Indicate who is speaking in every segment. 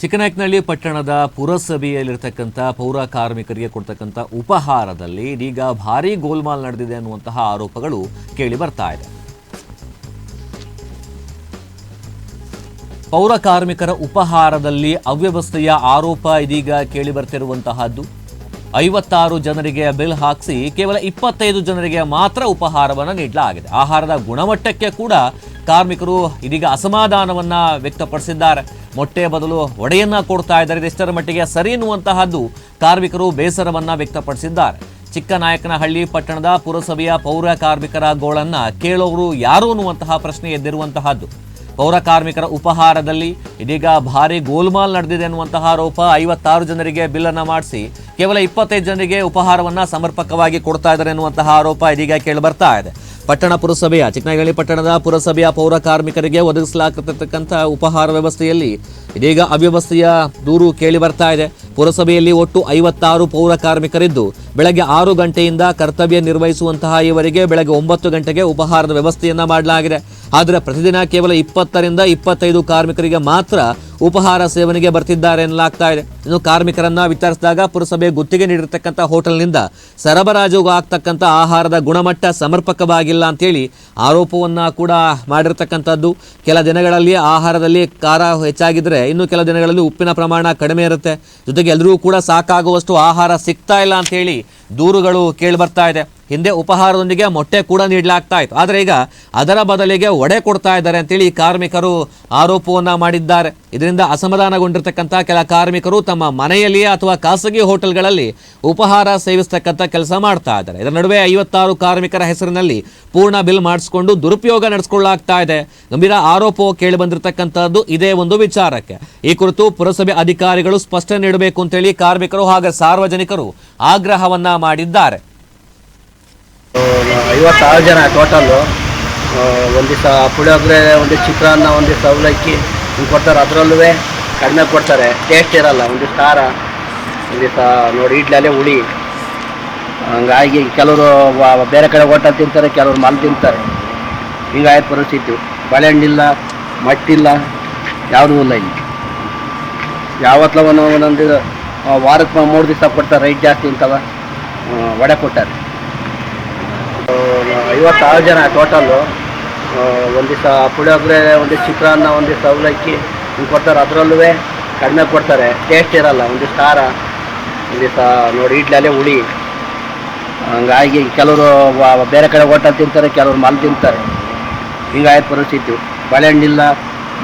Speaker 1: ಚಿಕ್ಕನಾಯಕನಹಳ್ಳಿ ಪಟ್ಟಣದ ಪುರಸಭೆಯಲ್ಲಿರತಕ್ಕಂಥ ಪೌರ ಕಾರ್ಮಿಕರಿಗೆ ಕೊಡ್ತಕ್ಕಂಥ ಉಪಹಾರದಲ್ಲಿ ಇದೀಗ ಭಾರೀ ಗೋಲ್ಮಾಲ್ ನಡೆದಿದೆ ಅನ್ನುವಂತಹ ಆರೋಪಗಳು ಕೇಳಿ ಬರ್ತಾ ಇದೆ. ಪೌರ ಕಾರ್ಮಿಕರ ಉಪಹಾರದಲ್ಲಿ ಅವ್ಯವಸ್ಥೆಯ ಆರೋಪ ಇದೀಗ ಕೇಳಿ ಬರ್ತಿರುವಂತಹದ್ದು. 56 ಜನರಿಗೆ ಬಿಲ್ ಹಾಕಿಸಿ ಕೇವಲ 25 ಜನರಿಗೆ ಮಾತ್ರ ಉಪಹಾರವನ್ನು ನೀಡಲಾಗಿದೆ. ಆಹಾರದ ಗುಣಮಟ್ಟಕ್ಕೆ ಕೂಡ ಕಾರ್ಮಿಕರು ಇದೀಗ ಅಸಮಾಧಾನವನ್ನ ವ್ಯಕ್ತಪಡಿಸಿದ್ದಾರೆ. ಮೊಟ್ಟೆ ಬದಲು ವಡೆಯನ್ನ ಕೊಡ್ತಾ ಇದ್ದಾರೆ. ಇದೆಷ್ಟರ ಮಟ್ಟಿಗೆ ಸರಿ ಎನ್ನುವಂತಹದ್ದು ಕಾರ್ಮಿಕರು ಬೇಸರವನ್ನ ವ್ಯಕ್ತಪಡಿಸಿದ್ದಾರೆ. ಚಿಕ್ಕನಾಯಕನಹಳ್ಳಿ ಪಟ್ಟಣದ ಪುರಸಭೆಯ ಪೌರ ಕಾರ್ಮಿಕರ ಗೋಳನ್ನ ಕೇಳೋರು ಯಾರು ಅನ್ನುವಂತಹ ಪ್ರಶ್ನೆ ಎದ್ದಿರುವಂತಹದ್ದು. ಪೌರ ಕಾರ್ಮಿಕರ ಉಪಹಾರದಲ್ಲಿ ಇದೀಗ ಭಾರಿ ಗೋಲ್ಮಾಲ್ ನಡೆದಿದೆ ಅನ್ನುವಂತಹ ಆರೋಪ. 56 ಜನರಿಗೆ ಬಿಲ್ ಅನ್ನ ಮಾಡಿಸಿ ಕೇವಲ 25 ಜನರಿಗೆ ಉಪಹಾರವನ್ನ ಸಮರ್ಪಕವಾಗಿ ಕೊಡ್ತಾ ಇದ್ದಾರೆ ಎನ್ನುವಂತಹ ಆರೋಪ ಇದೀಗ ಕೇಳಿ ಬರ್ತಾ ಇದೆ. ಪಟ್ಟಣ ಪುರಸಭೆಯ ಚಿಕ್ಕನಾಯಕನಹಳ್ಳಿ ಪಟ್ಟಣದ ಪುರಸಭೆಯ ಪೌರ ಕಾರ್ಮಿಕರಿಗೆ ಒದಗಿಸಲಾಗಿರತಕ್ಕಂಥ ಉಪಹಾರ ವ್ಯವಸ್ಥೆಯಲ್ಲಿ ಇದೀಗ ಅವ್ಯವಸ್ಥೆಯ ದೂರು ಕೇಳಿ ಬರ್ತಾ ಇದೆ. ಪುರಸಭೆಯಲ್ಲಿ ಒಟ್ಟು 56 ಪೌರ ಕಾರ್ಮಿಕರಿದ್ದು ಬೆಳಗ್ಗೆ 6 ಗಂಟೆಯಿಂದ ಕರ್ತವ್ಯ ನಿರ್ವಹಿಸುವಂತಹ ಇವರಿಗೆ ಬೆಳಗ್ಗೆ 9 ಗಂಟೆಗೆ ಉಪಹಾರದ ವ್ಯವಸ್ಥೆಯನ್ನ ಮಾಡಲಾಗಿದೆ. ಆದರೆ ಪ್ರತಿದಿನ ಕೇವಲ 20 ರಿಂದ 25 ಕಾರ್ಮಿಕರಿಗೆ ಮಾತ್ರ ಉಪಹಾರ ಸೇವನೆಗೆ ಬರ್ತಿದ್ದಾರೆ ಎನ್ನಲಾಗ್ತಾ ಇದೆ. ಇನ್ನು ಕಾರ್ಮಿಕರನ್ನ ವಿಚಾರಿಸಿದಾಗ ಪುರಸಭೆ ಗುತ್ತಿಗೆ ನೀಡಿರತಕ್ಕಂಥ ಹೋಟೆಲ್ನಿಂದ ಸರಬರಾಜು ಆಗ್ತಕ್ಕಂಥ ಆಹಾರದ ಗುಣಮಟ್ಟ ಸಮರ್ಪಕವಾಗಿಲ್ಲ ಅಂತೇಳಿ ಆರೋಪವನ್ನ ಕೂಡ ಮಾಡಿರ್ತಕ್ಕಂಥದ್ದು. ಕೆಲ ದಿನಗಳಲ್ಲಿ ಆಹಾರದಲ್ಲಿ ಖಾರ ಹೆಚ್ಚಾಗಿದ್ರೆ ಇನ್ನು ಕೆಲ ದಿನಗಳಲ್ಲಿ ಉಪ್ಪಿನ ಪ್ರಮಾಣ ಕಡಿಮೆ ಇರುತ್ತೆ. ಜೊತೆಗೆ ಎಲ್ಲರಿಗೂ ಕೂಡ ಸಾಕಾಗುವಷ್ಟು ಆಹಾರ ಸಿಗ್ತಾ ಇಲ್ಲ ಅಂತೇಳಿ ದೂರುಗಳು ಕೇಳಿ ಬರ್ತಾ ಇದೆ. ಹಿಂದೆ ಉಪಹಾರದೊಂದಿಗೆ ಮೊಟ್ಟೆ ಕೂಡ ನೀಡಲಾಗ್ತಾ ಇತ್ತು, ಆದರೆ ಈಗ ಅದರ ಬದಲಿಗೆ ವಡೆ ಕೊಡ್ತಾ ಇದ್ದಾರೆ ಅಂತೇಳಿ ಕಾರ್ಮಿಕರು ಆರೋಪವನ್ನ ಮಾಡಿದ್ದಾರೆ. ಇದರಿಂದ ಅಸಮಾಧಾನಗೊಂಡಿರ್ತಕ್ಕಂಥ ಕೆಲ ಕಾರ್ಮಿಕರು ತಮ್ಮ ಮನೆಯಲ್ಲಿಯೇ ಅಥವಾ ಖಾಸಗಿ ಹೋಟೆಲ್ಗಳಲ್ಲಿ ಉಪಹಾರ ಸೇವಿಸ್ತಕ್ಕಂಥ ಕೆಲಸ ಮಾಡ್ತಾ ಇದ್ದಾರೆ. ಇದರ ನಡುವೆ 56 ಕಾರ್ಮಿಕರ ಹೆಸರಿನಲ್ಲಿ ಪೂರ್ಣ ಬಿಲ್ ಮಾಡಿಸಿಕೊಂಡು ದುರುಪಯೋಗ ನಡೆಸಿಕೊಳ್ಳಲಾಗ್ತಾ ಇದೆ. ಗಂಭೀರ ಆರೋಪವು ಕೇಳಿ ಬಂದಿರತಕ್ಕಂಥದ್ದು ಇದೇ ಒಂದು ವಿಚಾರಕ್ಕೆ. ಈ ಕುರಿತು ಪುರಸಭೆ ಅಧಿಕಾರಿಗಳು ಸ್ಪಷ್ಟನೆ ನೀಡಬೇಕು ಅಂತೇಳಿ ಕಾರ್ಮಿಕರು ಹಾಗೂ ಸಾರ್ವಜನಿಕರು ಆಗ್ರಹವನ್ನ ಮಾಡಿದ್ದಾರೆ.
Speaker 2: 56 ಜನ ಟೋಟಲ್ಲು. ಒಂದು ದಿವಸ ಪುಳಿಯೋಗರೆ, ಒಂದು ಚಿತ್ರಾನ್ನ, ಒಂದು ದಿವಸ ಅವಲಕ್ಕಿ ಹಿಂಗೆ ಕೊಡ್ತಾರೆ. ಅದರಲ್ಲೂ ಕಡಿಮೆ ಕೊಡ್ತಾರೆ, ಟೇಸ್ಟ್ ಇರಲ್ಲ. ಒಂದು ದಿವಸ ಖಾರ, ಒಂದು ದಿವಸ ನೋಡಿ ಇಡ್ಲಲ್ಲೇ ಹುಳಿ. ಹಂಗಾಗಿ ಕೆಲವರು ಬೇರೆ ಕಡೆ ಹೋಟೆಲ್ ತಿಂತಾರೆ, ಕೆಲವರು ಮಲ್ ತಿಂತಾರೆ. ಹಿಂಗಾಯ್ತು ಪರಿಸ್ಥಿತಿ. ಬಾಳೆಹಣ್ಣಿಲ್ಲ, ಮಟ್ಟಿಲ್ಲ, ಯಾವುದೂ ಇಲ್ಲ ಇಲ್ಲಿ. ಯಾವತ್ತಲ ಒಂದೊಂದು ವಾರಕ್ಕೆ 3 ದಿವಸ ಕೊಡ್ತಾರೆ. ರೈಟ್ ಜಾಸ್ತಿ ಇಂತವ ವಡೆ ಕೊಟ್ಟಾರೆ. 56 ಜನ ಟೋಟಲ್ಲು. ಒಂದು ದಿವಸ ಪುಳಿಯೋಗರೆ, ಒಂದು ಚಿತ್ರಾನ್ನ, ಒಂದು ದಿವಸ ಅವಲಕ್ಕಿ ಹಿಂಗೆ ಕೊಡ್ತಾರೆ. ಅದರಲ್ಲೂ ಕಡಿಮೆ ಕೊಡ್ತಾರೆ, ಟೇಸ್ಟ್ ಇರಲ್ಲ. ಒಂದು ದಿವಸ ಖಾರ, ಒಂದು ದಿವಸ ನೋಡಿ ಇಡ್ಲಲ್ಲೇ ಹುಳಿ. ಹಂಗಾಗಿ ಕೆಲವರು ಬೇರೆ ಕಡೆ ಹೋಟೆಲ್ ತಿಂತಾರೆ, ಕೆಲವರು ಮಲ್ ತಿಂತಾರೆ. ಹಿಂಗಾಯ್ತು ಪರಿಸ್ಥಿತಿ. ಬಾಳೆಹಣ್ಣಿಲ್ಲ,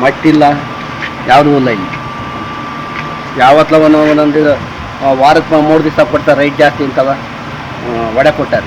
Speaker 2: ಮಟ್ಟಿಲ್ಲ, ಯಾವುದೂ ಇಲ್ಲ ಇಲ್ಲಿ. ಯಾವತ್ತಲ ಒಂದೊಂದು ವಾರಕ್ಕೆ 3 ದಿವಸ ಕೊಡ್ತಾರೆ. ರೈಟ್ ಜಾಸ್ತಿ ಇಂತವ ವಡೆ ಕೊಟ್ಟಾರೆ.